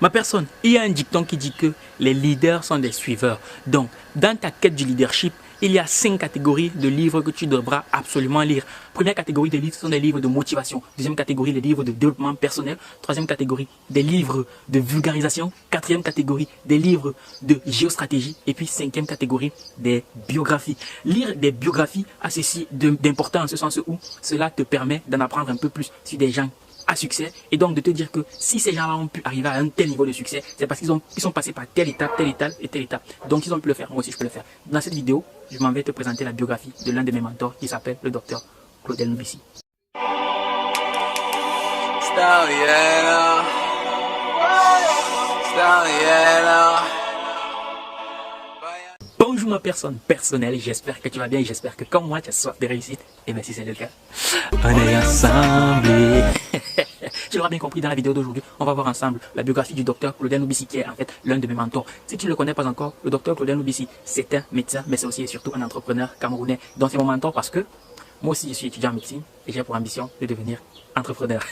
Ma personne, il y a un dicton qui dit que les leaders sont des suiveurs. Donc, dans ta quête du leadership, il y a 5 catégories de livres que tu devras absolument lire. Première catégorie de livres sont des livres de motivation. Deuxième catégorie, les livres de développement personnel. Troisième catégorie, des livres de vulgarisation. Quatrième catégorie, des livres de géostratégie. Et puis cinquième catégorie, des biographies. Lire des biographies a ceci d'important en ce sens où cela te permet d'en apprendre un peu plus sur des gens à succès et donc de te dire que si ces gens-là ont pu arriver à un tel niveau de succès, c'est parce ils sont passés par telle étape et telle étape. Donc ils ont pu le faire, moi aussi je peux le faire. Dans cette vidéo, je m'en vais te présenter la biographie de l'un de mes mentors qui s'appelle le docteur Claudel Nubissi. Bonjour ma personne personnelle, j'espère que tu vas bien et j'espère que comme moi tu as soif de réussite. Et bien si c'est le cas, on est ensemble. Tu l'auras bien compris, dans la vidéo d'aujourd'hui, on va voir ensemble la biographie du docteur Claudel Nubissi qui est en fait l'un de mes mentors. Si tu ne le connais pas encore, le docteur Claudel Nubissi, c'est un médecin, mais c'est aussi et surtout un entrepreneur camerounais. Donc c'est mon mentor parce que moi aussi je suis étudiant en médecine et j'ai pour ambition de devenir entrepreneur.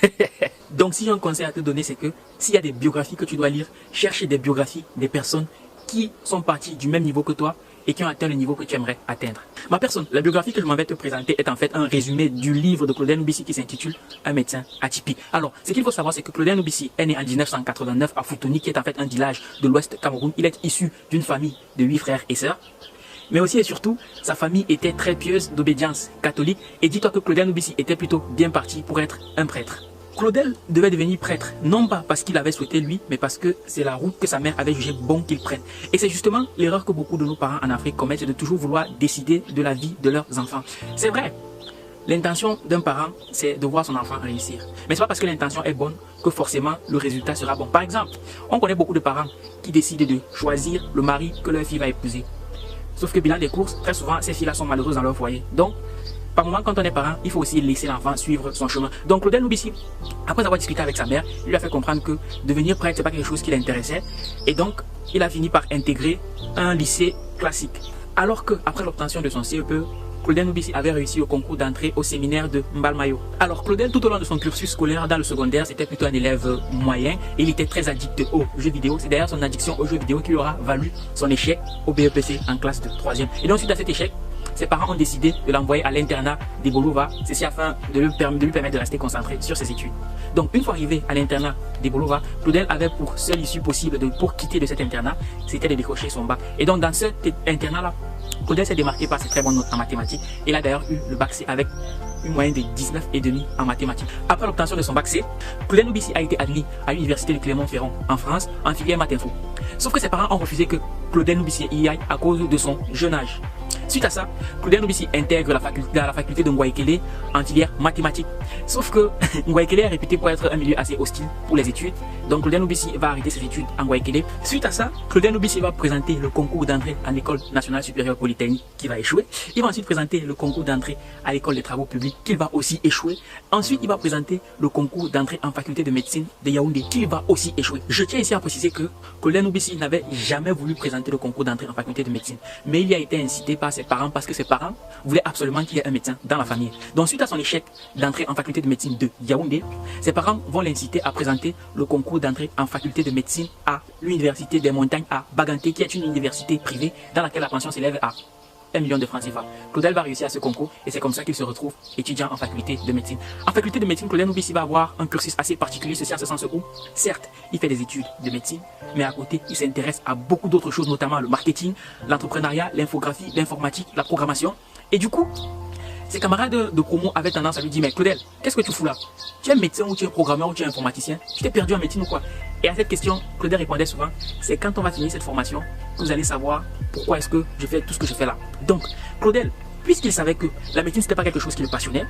Donc si j'ai un conseil à te donner, c'est que s'il y a des biographies que tu dois lire, cherche des biographies des personnes qui sont partis du même niveau que toi et qui ont atteint le niveau que tu aimerais atteindre. Ma personne, la biographie que je m'en vais te présenter est en fait un résumé du livre de Claudel Nubissi qui s'intitule Un médecin atypique. Alors, ce qu'il faut savoir, c'est que Claudel Nubissi est né en 1989 à Futuni, qui est en fait un village de l'ouest Cameroun. Il est issu d'une famille de 8 frères et sœurs. Mais aussi et surtout, sa famille était très pieuse d'obédience catholique. Et dis-toi que Claudel Nubissi était plutôt bien parti pour être un prêtre. Claudel devait devenir prêtre, non pas parce qu'il avait souhaité lui, mais parce que c'est la route que sa mère avait jugé bon qu'il prenne. Et c'est justement l'erreur que beaucoup de nos parents en Afrique commettent, c'est de toujours vouloir décider de la vie de leurs enfants. C'est vrai, l'intention d'un parent, c'est de voir son enfant réussir. Mais c'est pas parce que l'intention est bonne que forcément le résultat sera bon. Par exemple, on connaît beaucoup de parents qui décident de choisir le mari que leur fille va épouser. Sauf que bilan des courses, très souvent, ces filles-là sont malheureuses dans leur foyer. Donc, par moment, quand on est parent, il faut aussi laisser l'enfant suivre son chemin. Donc, Claudel Nubissi, après avoir discuté avec sa mère, il lui a fait comprendre que devenir prêtre, c'est pas quelque chose qui l'intéressait. Et donc, il a fini par intégrer un lycée classique. Alors que, après l'obtention de son CEPE, Claudel Nubissi avait réussi au concours d'entrée au séminaire de Mbalmayo. Alors, Claudel, tout au long de son cursus scolaire dans le secondaire, c'était plutôt un élève moyen. Et il était très addict aux jeux vidéo. C'est d'ailleurs son addiction aux jeux vidéo qui lui aura valu son échec au BEPC en classe de 3e. Et donc, suite à cet échec, ses parents ont décidé de l'envoyer à l'internat des Bolova, ceci afin de lui permettre de rester concentré sur ses études. Donc une fois arrivé à l'internat des Bolova, Claudel avait pour seule issue possible pour quitter de cet internat, c'était de décrocher son bac. Et donc dans cet internat-là, Claudel s'est démarqué par ses très bonnes notes en mathématiques. Il a d'ailleurs eu le bac C avec une moyenne de 19,5 en mathématiques. Après l'obtention de son bac C, Claudel Nubissi a été admis à l'université de Clermont-Ferrand en France en filière maths info. Sauf que ses parents ont refusé que Claudel Nubissi y aille à cause de son jeune âge. Suite à ça, Claudel Nubissi intègre la faculté de Ngouaikele en filière mathématiques. Sauf que Ngouaikele est réputé pour être un milieu assez hostile pour les études. Donc Claudel Nubissi va arrêter ses études en Ngouaikele. Suite à ça, Claudel Nubissi va présenter le concours d'entrée en école nationale supérieure polytechnique qui va échouer. Il va ensuite présenter le concours d'entrée à l'école des travaux publics qui va aussi échouer. Ensuite, il va présenter le concours d'entrée en faculté de médecine de Yaoundé qui va aussi échouer. Je tiens ici à préciser que Claudel Nubissi n'avait jamais voulu présenter le concours d'entrée en faculté de médecine. Mais il y a été incité par ses parents parce que ses parents voulaient absolument qu'il y ait un médecin dans la famille. Donc suite à son échec d'entrée en faculté de médecine de Yaoundé, ses parents vont l'inciter à présenter le concours d'entrée en faculté de médecine à l'université des montagnes à Baganté, qui est une université privée dans laquelle la pension s'élève à 1 million de francs CFA. Claudel va réussir à ce concours et c'est comme ça qu'il se retrouve étudiant en faculté de médecine. En faculté de médecine, Claudel Nubissi va avoir un cursus assez particulier, ceci en ce sens où, certes, il fait des études de médecine, mais à côté, il s'intéresse à beaucoup d'autres choses, notamment le marketing, l'entrepreneuriat, l'infographie, l'informatique, la programmation. Et du coup, ses camarades de promo avaient tendance à lui dire: mais Claudel, qu'est-ce que tu fous là? Tu es médecin ou tu es programmeur ou tu es informaticien? Tu t'es perdu en médecine ou quoi? Et à cette question, Claudel répondait souvent: c'est quand on va finir cette formation que vous allez savoir pourquoi est-ce que je fais tout ce que je fais là. Donc, Claudel, puisqu'il savait que la médecine c'était pas quelque chose qui le passionnait,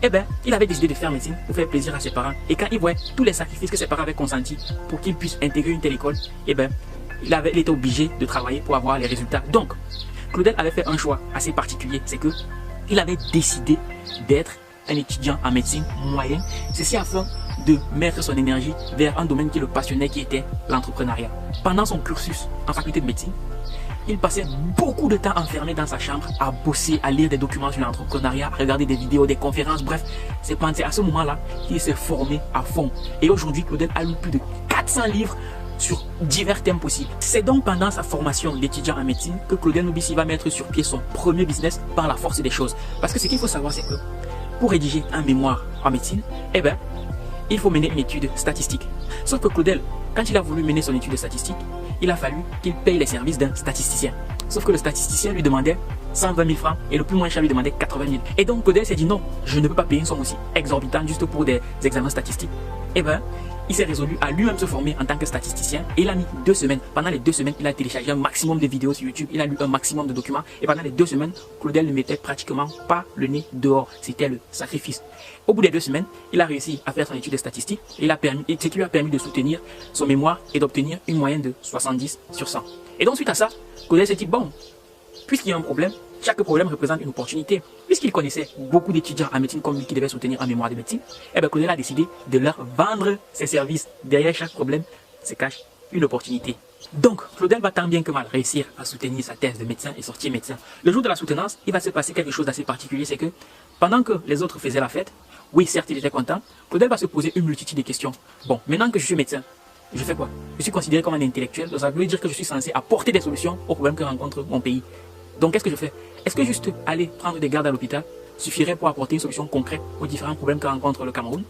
eh ben, il avait décidé de faire médecine pour faire plaisir à ses parents. Et quand il voyait tous les sacrifices que ses parents avaient consentis pour qu'il puisse intégrer une telle école, eh ben, il était obligé de travailler pour avoir les résultats. Donc, Claudel avait fait un choix assez particulier, c'est que il avait décidé d'être un étudiant en médecine moyen, ceci afin de mettre son énergie vers un domaine qui le passionnait, qui était l'entrepreneuriat. Pendant son cursus en faculté de médecine, il passait beaucoup de temps enfermé dans sa chambre à bosser, à lire des documents sur l'entrepreneuriat, à regarder des vidéos, des conférences, bref. C'est à ce moment-là qu'il s'est formé à fond. Et aujourd'hui, Claudel a eu plus de 400 livres sur divers thèmes possibles. C'est donc pendant sa formation d'étudiant en médecine que Claudel Nobissi va mettre sur pied son premier business par la force des choses. Parce que ce qu'il faut savoir, c'est que pour rédiger un mémoire en médecine, eh ben, il faut mener une étude statistique. Sauf que Claudel, quand il a voulu mener son étude statistique, il a fallu qu'il paye les services d'un statisticien. Sauf que le statisticien lui demandait 120 000 francs et le plus moins cher lui demandait 80 000. Et donc Claudel s'est dit non, je ne peux pas payer une somme aussi exorbitante juste pour des examens statistiques. Eh ben, il s'est résolu à lui-même se former en tant que statisticien et il a mis 2 semaines. Pendant les 2 semaines, il a téléchargé un maximum de vidéos sur YouTube, il a lu un maximum de documents et pendant les 2 semaines, Claudel ne mettait pratiquement pas le nez dehors. C'était le sacrifice. Au bout des 2 semaines, il a réussi à faire son étude statistique et ce qui lui a permis de soutenir son mémoire et d'obtenir une moyenne de 70 sur 100. Et donc suite à ça, Claudel s'est dit bon, puisqu'il y a un problème, chaque problème représente une opportunité. Puisqu'il connaissait beaucoup d'étudiants en médecine comme lui qui devaient soutenir un mémoire de médecine, eh bien Claudel a décidé de leur vendre ses services. Derrière chaque problème se cache une opportunité. Donc, Claudel va tant bien que mal réussir à soutenir sa thèse de médecin et sortir médecin. Le jour de la soutenance, il va se passer quelque chose d'assez particulier, c'est que pendant que les autres faisaient la fête, oui certes il était content, Claudel va se poser une multitude de questions. Bon, maintenant que je suis médecin, je fais quoi? Je suis considéré comme un intellectuel, donc ça veut dire que je suis censé apporter des solutions aux problèmes que rencontre mon pays. Donc qu'est-ce que je fais? Est-ce que juste aller prendre des gardes à l'hôpital suffirait pour apporter une solution concrète aux différents problèmes que rencontre le Cameroun?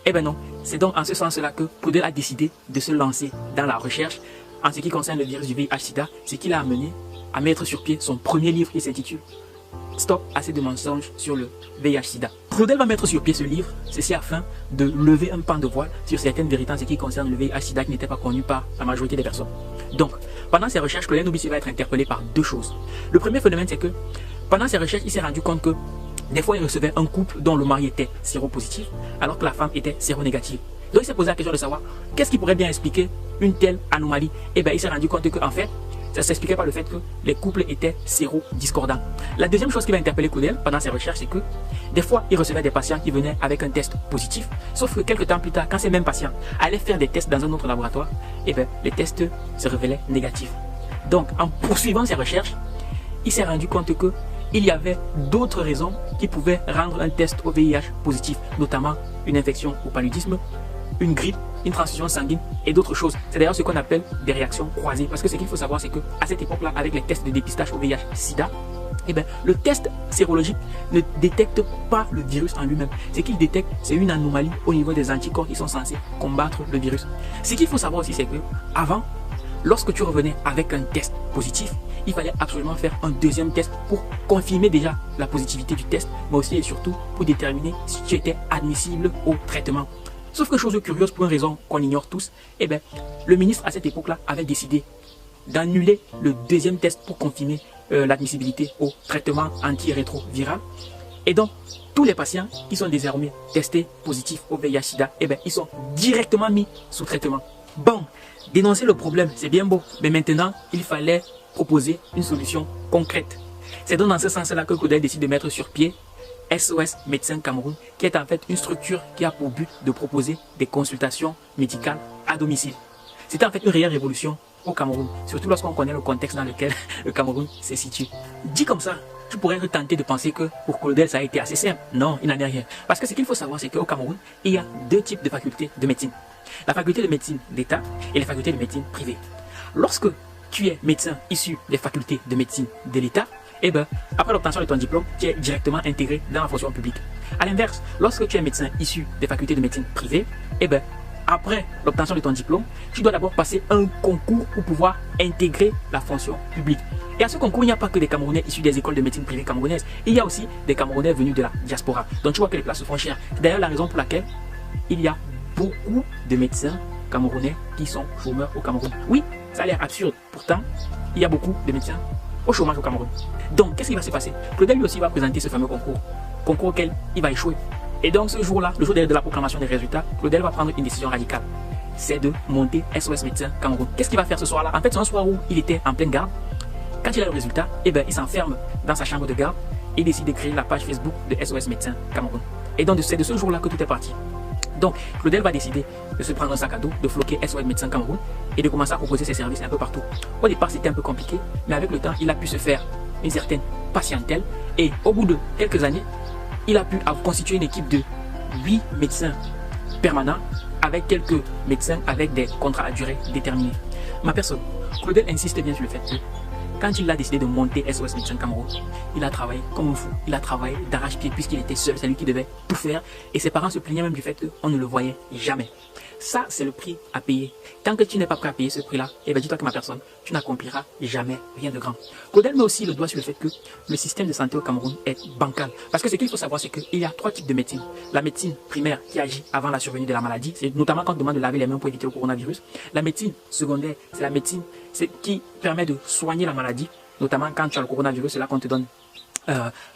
Eh bien non, c'est donc en ce sens-là que Claudel a décidé de se lancer dans la recherche en ce qui concerne le virus du VIH-Sida, ce qui l'a amené à mettre sur pied son premier livre qui s'intitule Stop assez de mensonges sur le VIH-Sida. Claudel va mettre sur pied ce livre, ceci afin de lever un pan de voile sur certaines vérités en ce qui concerne le VIH-Sida qui n'étaient pas connues par la majorité des personnes. Donc, pendant ses recherches, Claudel Nobissi va être interpellé par 2 choses. Le premier phénomène, c'est que pendant ses recherches, il s'est rendu compte que des fois, il recevait un couple dont le mari était séropositif, alors que la femme était séronégative. Donc, il s'est posé la question de savoir qu'est-ce qui pourrait bien expliquer une telle anomalie. Et bien, il s'est rendu compte qu'en fait, ça s'expliquait par le fait que les couples étaient sérodiscordants. La deuxième chose qui va interpeller Claudel pendant ses recherches, c'est que des fois, il recevait des patients qui venaient avec un test positif, sauf que quelques temps plus tard, quand ces mêmes patients allaient faire des tests dans un autre laboratoire, et bien, les tests se révélaient négatifs. Donc, en poursuivant ses recherches, il s'est rendu compte que il y avait d'autres raisons qui pouvaient rendre un test au VIH positif, notamment une infection au paludisme, une grippe, une transfusion sanguine et d'autres choses. C'est d'ailleurs ce qu'on appelle des réactions croisées. Parce que ce qu'il faut savoir, c'est que à cette époque-là, avec les tests de dépistage au VIH-Sida, eh bien, le test sérologique ne détecte pas le virus en lui-même. Ce qu'il détecte, c'est une anomalie au niveau des anticorps qui sont censés combattre le virus. Ce qu'il faut savoir aussi, c'est que avant, lorsque tu revenais avec un test positif, il fallait absolument faire un deuxième test pour confirmer déjà la positivité du test, mais aussi et surtout pour déterminer si tu étais admissible au traitement. Sauf que chose curieuse, pour une raison qu'on ignore tous, eh bien, le ministre à cette époque-là avait décidé d'annuler le deuxième test pour confirmer l'admissibilité au traitement antirétroviral. Et donc, tous les patients qui sont désormais testés positifs au VIH-Sida, eh bien, ils sont directement mis sous traitement. Bon, dénoncer le problème, c'est bien beau, mais maintenant, il fallait proposer une solution concrète. C'est donc dans ce sens-là que Claudel décide de mettre sur pied SOS Médecins Cameroun, qui est en fait une structure qui a pour but de proposer des consultations médicales à domicile. C'était en fait une réelle révolution au Cameroun, surtout lorsqu'on connaît le contexte dans lequel le Cameroun se situe. Dit comme ça, tu pourrais être tenté de penser que pour Claudel ça a été assez simple. Non, il n'en est rien. Parce que ce qu'il faut savoir, c'est qu'au Cameroun, il y a 2 types de facultés de médecine. La faculté de médecine d'État et la faculté de médecine privée. Lorsque tu es médecin issu des facultés de médecine de l'État, eh bien, après l'obtention de ton diplôme, tu es directement intégré dans la fonction publique. A l'inverse, lorsque tu es médecin issu des facultés de médecine privée, eh bien, après l'obtention de ton diplôme, tu dois d'abord passer un concours pour pouvoir intégrer la fonction publique. Et à ce concours, il n'y a pas que des Camerounais issus des écoles de médecine privée camerounaises. Il y a aussi des Camerounais venus de la diaspora. Donc tu vois que les places se font chères. C'est d'ailleurs la raison pour laquelle il y a beaucoup de médecins camerounais qui sont chômeurs au Cameroun. Oui, ça a l'air absurde. Pourtant, il y a beaucoup de médecins au chômage au Cameroun. Donc, qu'est-ce qui va se passer? Claudel lui aussi va présenter ce fameux concours auquel il va échouer. Et donc, ce jour-là, le jour de la proclamation des résultats, Claudel va prendre une décision radicale. C'est de monter SOS Médecins Cameroun. Qu'est-ce qu'il va faire ce soir-là? En fait, c'est un soir où il était en pleine garde. Quand il a le résultat, eh ben, il s'enferme dans sa chambre de garde et décide de créer la page Facebook de SOS Médecins Cameroun. Et donc, c'est de ce jour-là que tout est parti. Donc, Claudel va décider de se prendre un sac à dos, de floquer SOS Médecins Cameroun et de commencer à proposer ses services un peu partout. Au départ, c'était un peu compliqué, mais avec le temps, il a pu se faire une certaine patientèle et au bout de quelques années, il a pu constituer une équipe de 8 médecins permanents avec quelques médecins avec des contrats à durée déterminée. Ma personne, Claudel insiste bien sur le fait que quand il a décidé de monter SOS Médecins Cameroun, il a travaillé comme un fou, il a travaillé d'arrache-pied puisqu'il était seul, c'est lui qui devait tout faire et ses parents se plaignaient même du fait qu'on ne le voyait jamais. Ça, c'est le prix à payer. Tant que tu n'es pas prêt à payer ce prix-là, eh bien dis-toi que ma personne, tu n'accompliras jamais rien de grand. Claudel met aussi le doigt sur le fait que le système de santé au Cameroun est bancal. Parce que ce qu'il faut savoir, c'est qu'il y a 3 types de médecine. La médecine primaire qui agit avant la survenue de la maladie, c'est notamment quand on demande de laver les mains pour éviter le coronavirus. La médecine secondaire, c'est la médecine qui permet de soigner la maladie, notamment quand tu as le coronavirus, c'est là qu'on te donne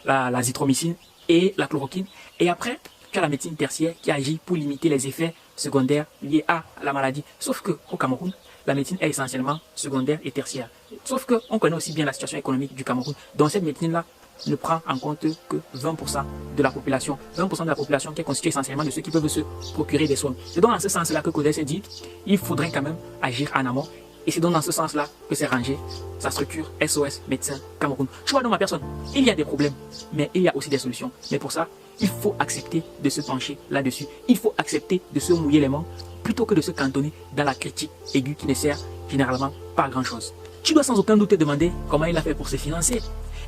l'azithromycine et la chloroquine. Et après, tu as la médecine tertiaire qui agit pour limiter les effets secondaires liés à la maladie. Sauf que au Cameroun, la médecine est essentiellement secondaire et tertiaire. Sauf que on connaît aussi bien la situation économique du Cameroun. Donc cette médecine-là ne prend en compte que 20% de la population. 20% de la population qui est constituée essentiellement de ceux qui peuvent se procurer des soins. C'est donc dans ce sens-là que Claudel s'est dit, il faudrait quand même agir en amont. Et c'est donc dans ce sens-là que c'est rangé sa structure SOS Médecins Cameroun. Tu vois, dans ma personne, il y a des problèmes, mais il y a aussi des solutions. Mais pour ça, il faut accepter de se pencher là-dessus. Il faut accepter de se mouiller les mains plutôt que de se cantonner dans la critique aiguë qui ne sert généralement pas à grand-chose. Tu dois sans aucun doute te demander comment il a fait pour se financer.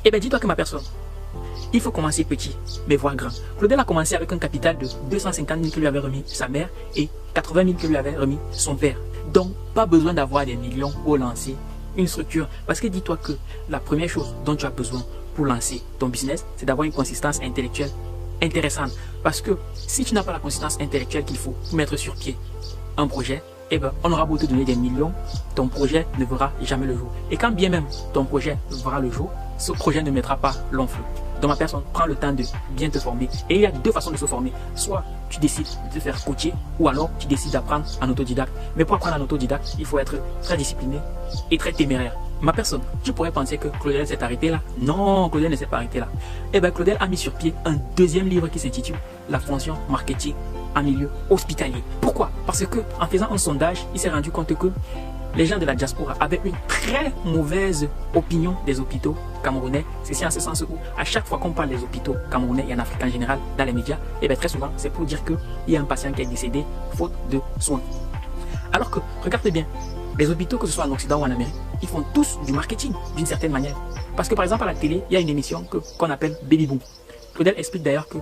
Eh bien, dis-toi que ma personne, il faut commencer petit, mais voir grand. Claudel a commencé avec un capital de 250 000 que lui avait remis sa mère et 80 000 que lui avait remis son père. Donc, pas besoin d'avoir des millions pour lancer une structure. Parce que dis-toi que la première chose dont tu as besoin pour lancer ton business, c'est d'avoir une consistance intellectuelle intéressante. Parce que si tu n'as pas la consistance intellectuelle qu'il faut pour mettre sur pied un projet, eh ben, on aura beau te donner des millions, ton projet ne verra jamais le jour. Et quand bien même ton projet verra le jour, ce projet ne mettra pas long feu. Donc ma personne, prend le temps de bien te former. Et il y a 2 façons de se former. Soit tu décides de te faire coacher, ou alors tu décides d'apprendre en autodidacte. Mais pour apprendre en autodidacte, il faut être très discipliné et très téméraire. Ma personne, tu pourrais penser que Claudel s'est arrêté là. Non, Claudel ne s'est pas arrêté là. Eh bien, Claudel a mis sur pied un 2e livre qui s'intitule La fonction marketing en milieu hospitalier. Pourquoi? Parce que en faisant un sondage, il s'est rendu compte que les gens de la diaspora avaient une très mauvaise opinion des hôpitaux camerounais. C'est en ce sens où à chaque fois qu'on parle des hôpitaux camerounais et en Afrique en général dans les médias, et bien très souvent c'est pour dire qu'il y a un patient qui est décédé faute de soins. Alors que, regardez bien, les hôpitaux, que ce soit en Occident ou en Amérique, ils font tous du marketing d'une certaine manière. Parce que par exemple à la télé, il y a une émission qu'on appelle Baby Boom. Claudel explique d'ailleurs que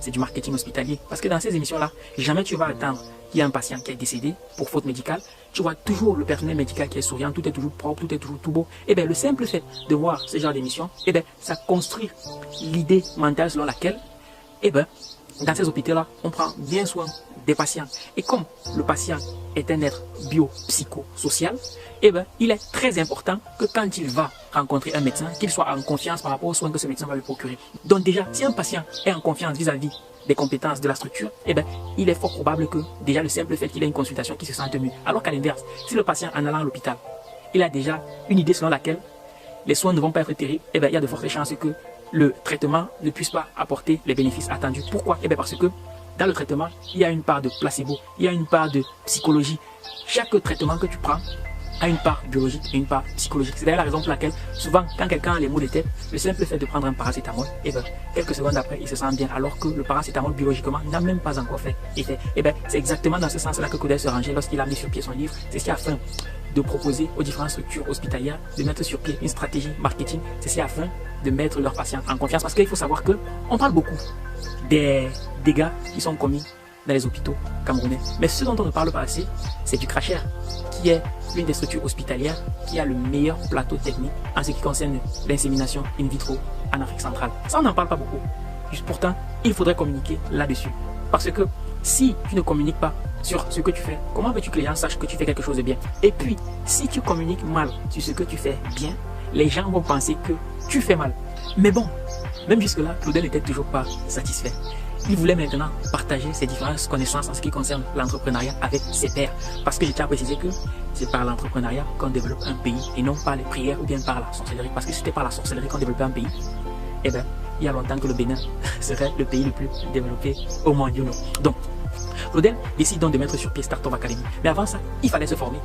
c'est du marketing hospitalier. Parce que dans ces émissions-là, jamais tu vas attendre qu'il y ait un patient qui est décédé pour faute médicale. Tu vois toujours le personnel médical qui est souriant, tout est toujours propre, tout est toujours tout beau. Et bien le simple fait de voir ce genre d'émission, et bien ça construit l'idée mentale selon laquelle, et bien dans ces hôpitaux-là, on prend bien soin des patients. Et comme le patient est un être bio-psychosocial, eh ben, il est très important que quand il va rencontrer un médecin, qu'il soit en confiance par rapport aux soins que ce médecin va lui procurer. Donc déjà, si un patient est en confiance vis-à-vis des compétences de la structure, eh ben, il est fort probable que déjà le simple fait qu'il ait une consultation qui se sente mieux. Alors qu'à l'inverse, si le patient en allant à l'hôpital, il a déjà une idée selon laquelle les soins ne vont pas être terribles, eh ben, il y a de fortes chances que le traitement ne puisse pas apporter les bénéfices attendus. Pourquoi? Eh bien parce que dans le traitement, il y a une part de placebo, il y a une part de psychologie. Chaque traitement que tu prends a une part biologique et une part psychologique. C'est d'ailleurs la raison pour laquelle, souvent, quand quelqu'un a les maux de tête, le simple fait de prendre un paracétamol, et ben, quelques secondes après, il se sent bien, alors que le paracétamol biologiquement n'a même pas encore fait effet. Et ben, c'est exactement dans ce sens-là que Claudel se rangeait lorsqu'il a mis sur pied son livre. C'est ce qui a afin de proposer aux différentes structures hospitalières de mettre sur pied une stratégie marketing. C'est ce qui a afin de mettre leurs patients en confiance. Parce qu'il faut savoir que on parle beaucoup des dégâts qui sont commis dans les hôpitaux camerounais. Mais ce dont on ne parle pas assez, c'est du Crasher, qui est l'une des structures hospitalières qui a le meilleur plateau technique en ce qui concerne l'insémination in vitro en Afrique centrale. Ça, on n'en parle pas beaucoup. Pourtant, il faudrait communiquer là-dessus. Parce que si tu ne communiques pas sur ce que tu fais, comment veux-tu que les gens sachent que tu fais quelque chose de bien? Et puis, si tu communiques mal sur ce que tu fais bien, les gens vont penser que tu fais mal. Mais bon, même jusque-là, Claudel n'était toujours pas satisfait. Il voulait maintenant partager ses différentes connaissances en ce qui concerne l'entrepreneuriat avec ses pairs. Parce que je tiens à préciser que c'est par l'entrepreneuriat qu'on développe un pays et non par les prières ou bien par la sorcellerie. Parce que si c'était par la sorcellerie qu'on développait un pays, eh bien, il y a longtemps que le Bénin serait le pays le plus développé au monde. Donc, Claudel décide donc de mettre sur pied Startup Academy. Mais avant ça, il fallait se former.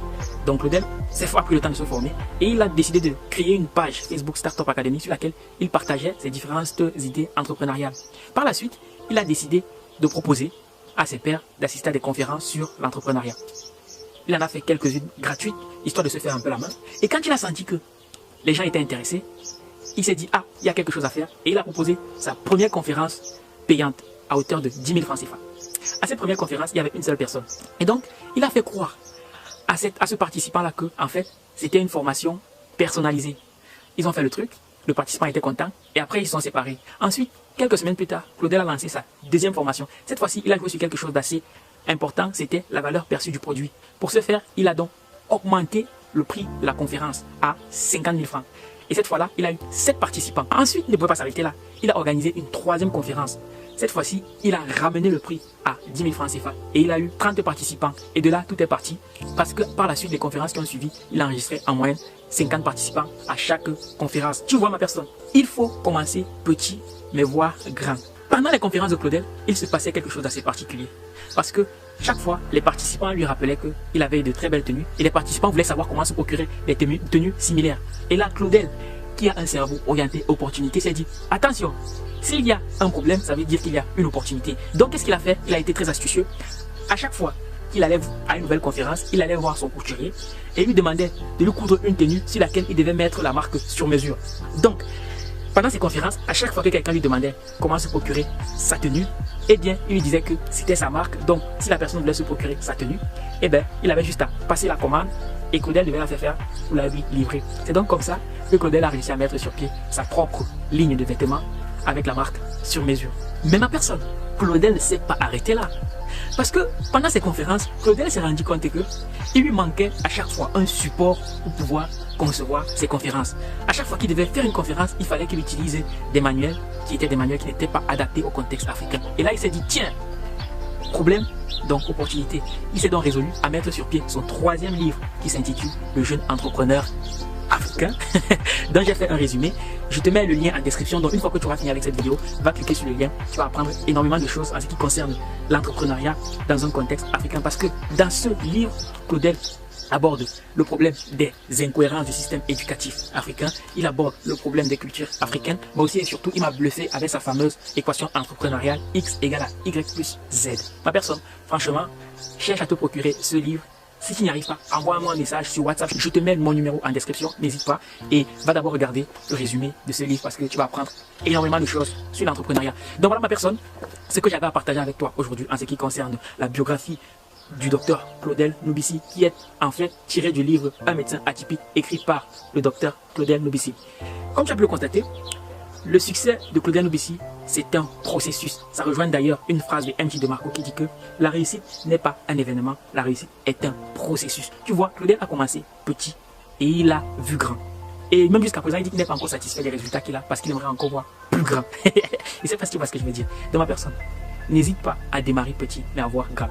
Donc Claudel s'est pris le temps de se former et il a décidé de créer une page Facebook Startup Academy sur laquelle il partageait ses différentes idées entrepreneuriales. Par la suite, il a décidé de proposer à ses pairs d'assister à des conférences sur l'entrepreneuriat. Il en a fait quelques-unes gratuites, histoire de se faire un peu la main. Et quand il a senti que les gens étaient intéressés, il s'est dit, ah, il y a quelque chose à faire. Et il a proposé sa première conférence payante à hauteur de 10 000 francs CFA. À cette première conférence, il y avait une seule personne. Et donc, il a fait croire à ce participant-là que, en fait, c'était une formation personnalisée. Ils ont fait le truc, le participant était content, et après, ils se sont séparés. Ensuite, quelques semaines plus tard, Claudel a lancé sa deuxième formation. Cette fois-ci, il a joué sur quelque chose d'assez important, c'était la valeur perçue du produit. Pour ce faire, il a donc augmenté le prix de la conférence à 50 000 francs. Et cette fois-là, il a eu 7 participants. Ensuite, il ne pouvait pas s'arrêter là. Il a organisé une troisième conférence. Cette fois-ci, il a ramené le prix à 10 000 francs CFA. Et il a eu 30 participants. Et de là, tout est parti. Parce que par la suite, les conférences qui ont suivi, il a enregistré en moyenne 50 participants à chaque conférence. Tu vois ma personne, il faut commencer petit, mais voir grand. Pendant les conférences de Claudel, il se passait quelque chose d'assez particulier. Parce que chaque fois, les participants lui rappelaient qu'il avait de très belles tenues. Et les participants voulaient savoir comment se procurer des tenues similaires. Et là, Claudel, qui a un cerveau orienté opportunité, s'est dit, attention, s'il y a un problème, ça veut dire qu'il y a une opportunité. Donc, qu'est-ce qu'il a fait? Il a été très astucieux. À chaque fois qu'il allait à une nouvelle conférence, il allait voir son couturier et lui demandait de lui coudre une tenue sur laquelle il devait mettre la marque sur mesure. Donc, pendant ces conférences, à chaque fois que quelqu'un lui demandait comment se procurer sa tenue, eh bien, il lui disait que c'était sa marque. Donc, si la personne voulait se procurer sa tenue, eh bien, il avait juste à passer la commande et Claudel devait la faire pour la lui livrer. C'est donc comme ça que Claudel a réussi à mettre sur pied sa propre ligne de vêtements avec la marque sur mesure. Mais ma personne, Claudel ne s'est pas arrêté là. Parce que pendant ces conférences, Claudel s'est rendu compte qu'il lui manquait à chaque fois un support pour pouvoir concevoir ses conférences. À chaque fois qu'il devait faire une conférence, il fallait qu'il utilise des manuels qui n'étaient pas adaptés au contexte africain. Et là, il s'est dit, tiens, problème, donc opportunité. Il s'est donc résolu à mettre sur pied son troisième livre qui s'intitule Le jeune entrepreneur africain, dont j'ai fait un résumé. Je te mets le lien en description. Donc une fois que tu auras fini avec cette vidéo, va cliquer sur le lien. Tu vas apprendre énormément de choses en ce qui concerne l'entrepreneuriat dans un contexte africain. Parce que dans ce livre, Claudel aborde le problème des incohérences du système éducatif africain. Il aborde le problème des cultures africaines. Mais aussi et surtout, il m'a bluffé avec sa fameuse équation entrepreneuriale X égale à Y plus Z. Ma personne, franchement, cherche à te procurer ce livre. Si tu n'y arrives pas, envoie-moi un message sur WhatsApp. Je te mets mon numéro en description. N'hésite pas. Et va d'abord regarder le résumé de ce livre parce que tu vas apprendre énormément de choses sur l'entrepreneuriat. Donc voilà ma personne, ce que j'avais à partager avec toi aujourd'hui en ce qui concerne la biographie du docteur Claudel Nubissi, qui est en fait tiré du livre Un médecin atypique, écrit par le docteur Claudel Nubissi. Comme tu as pu le constater, le succès de Claudel Nubissi, c'est un processus. Ça rejoint d'ailleurs une phrase de MJ DeMarco qui dit que la réussite n'est pas un événement, la réussite est un processus. Tu vois, Claudel a commencé petit et il a vu grand. Et même jusqu'à présent, il dit qu'il n'est pas encore satisfait des résultats qu'il a parce qu'il aimerait encore voir plus grand. Et c'est parce que tu vois ce que je veux dire. De ma personne, n'hésite pas à démarrer petit, mais à voir grand.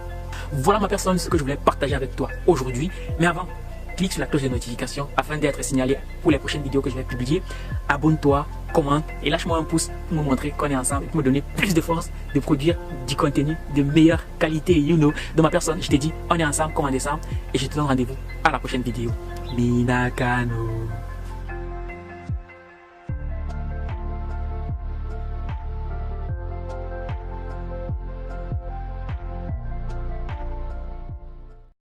Voilà ma personne, ce que je voulais partager avec toi aujourd'hui. Mais avant, clique sur la cloche de notification afin d'être signalé pour les prochaines vidéos que je vais publier. Abonne-toi, commente et lâche-moi un pouce pour me montrer qu'on est ensemble, pour me donner plus de force de produire du contenu de meilleure qualité. You know, de ma personne, je t'ai dit, on est ensemble comme en décembre et je te donne rendez-vous à la prochaine vidéo. Minakano.